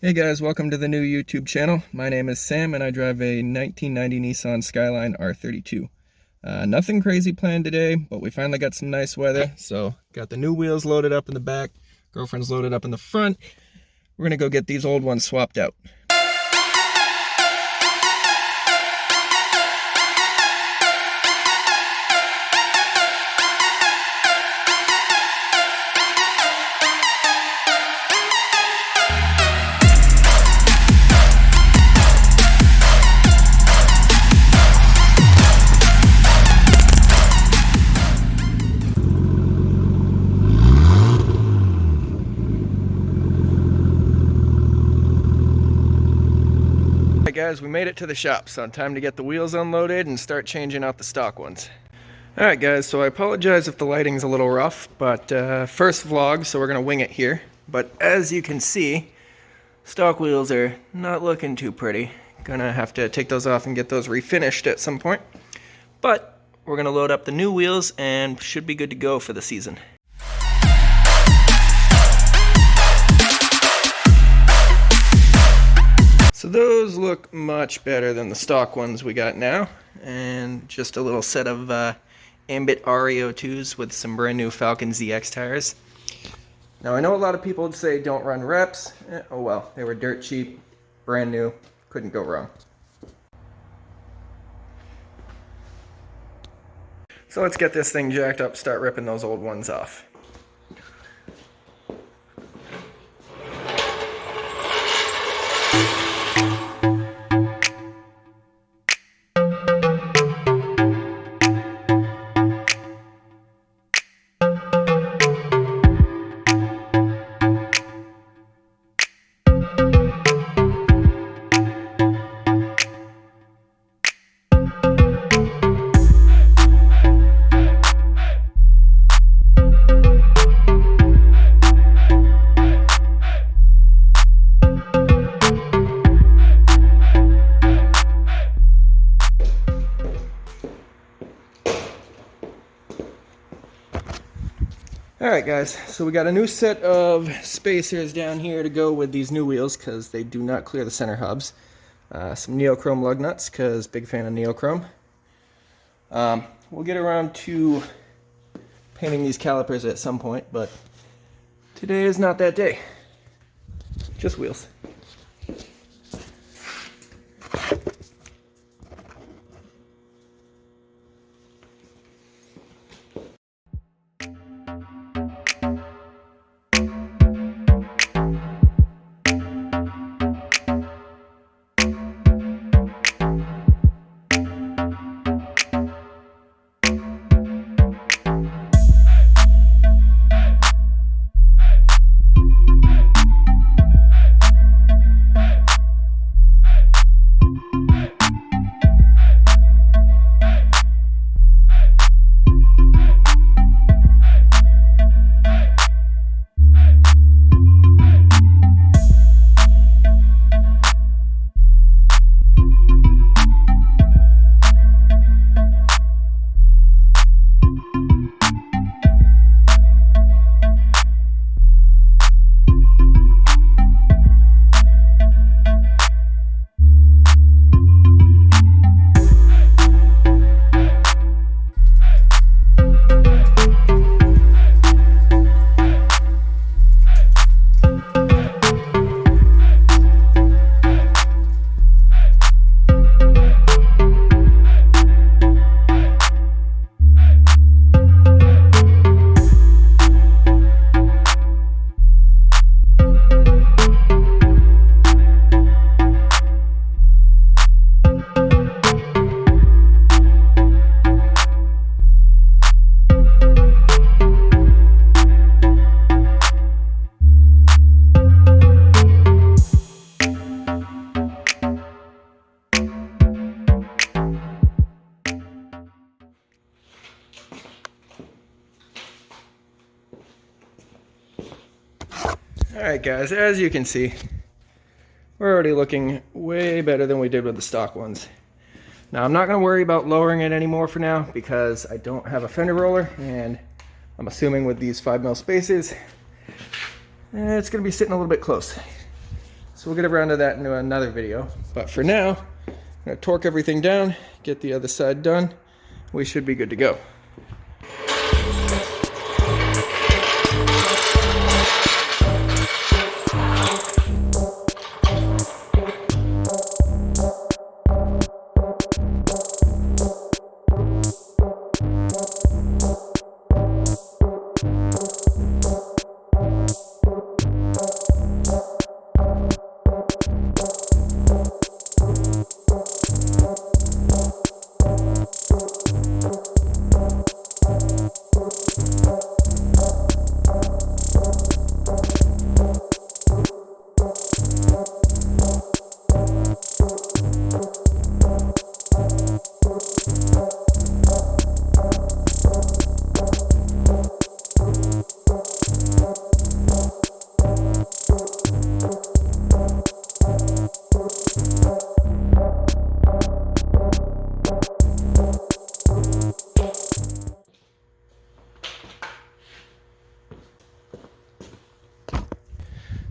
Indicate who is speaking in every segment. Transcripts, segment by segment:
Speaker 1: Hey guys, welcome to the new YouTube channel. My name is Sam and I drive a 1990 Nissan Skyline R32. Nothing crazy planned today, but we finally got some nice weather, so got the new wheels loaded up in the back, girlfriend's loaded up in the front. We're gonna go get these old ones swapped out. Alright guys, we made it to the shop, so time to get the wheels unloaded and start changing out the stock ones. Alright guys, so I apologize if the lighting's a little rough, but first vlog, so we're going to wing it here. But as you can see, stock wheels are not looking too pretty. Gonna have to take those off and get those refinished at some point. But we're going to load up the new wheels and should be good to go for the season. So those look much better than the stock ones we got now, and just a little set of Ambit R32s with some brand new Falcon ZX tires. Now I know a lot of people would say don't run reps. Oh well, they were dirt cheap, brand new, couldn't go wrong. So let's get this thing jacked up, start ripping those old ones off. Alright guys, so we got a new set of spacers down here to go with these new wheels because they do not clear the center hubs. Some neochrome lug nuts because big fan of neochrome. We'll get around to painting these calipers at some point, but today is not that day. Just wheels. Alright guys, as you can see, we're already looking way better than we did with the stock ones. Now I'm not going to worry about lowering it anymore for now because I don't have a fender roller, and I'm assuming with these 5mm spacers, it's going to be sitting a little bit close. So we'll get around to that in another video. But for now, I'm gonna torque everything down, get the other side done. We should be good to go.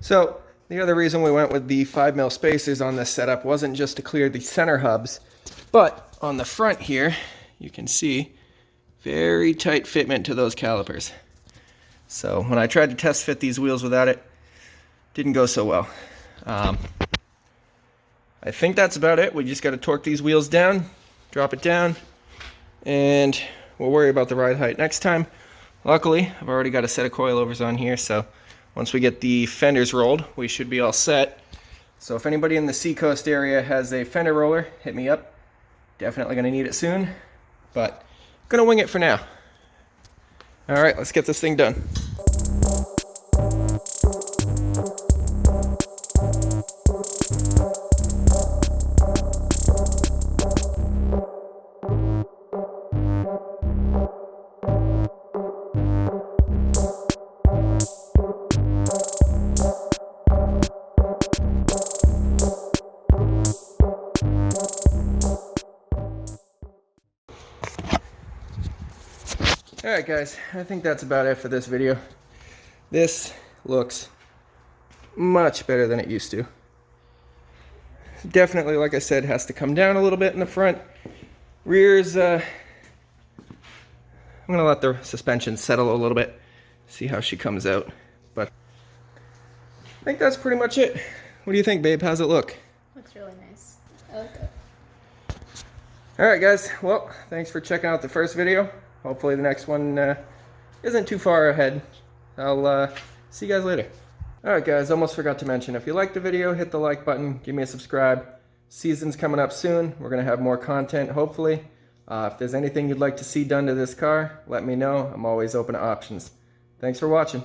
Speaker 1: So the other reason we went with the 5mm spacers on this setup wasn't just to clear the center hubs, but on the front here, you can see very tight fitment to those calipers. So when I tried to test fit these wheels without it, didn't go so well. I think that's about it. We just got to torque these wheels down, drop it down, and we'll worry about the ride height next time. Luckily, I've already got a set of coilovers on here, so once we get the fenders rolled, we should be all set. So if anybody in the Seacoast area has a fender roller, hit me up. Definitely going to need it soon, but going to wing it for now. All right, let's get this thing done. Alright guys, I think that's about it for this video. This looks much better than it used to. Definitely, like I said, has to come down a little bit in the front. Rears, I'm going to let the suspension settle a little bit, see how she comes out. But I think that's pretty much it. What do you think, babe? How's it look?
Speaker 2: Looks really nice. I like it.
Speaker 1: Alright guys, well, thanks for checking out the first video. Hopefully the next one isn't too far ahead. I'll see you guys later. Alright guys, almost forgot to mention, if you liked the video, hit the like button, give me a subscribe. Season's coming up soon. We're going to have more content, hopefully. If there's anything you'd like to see done to this car, let me know. I'm always open to options. Thanks for watching.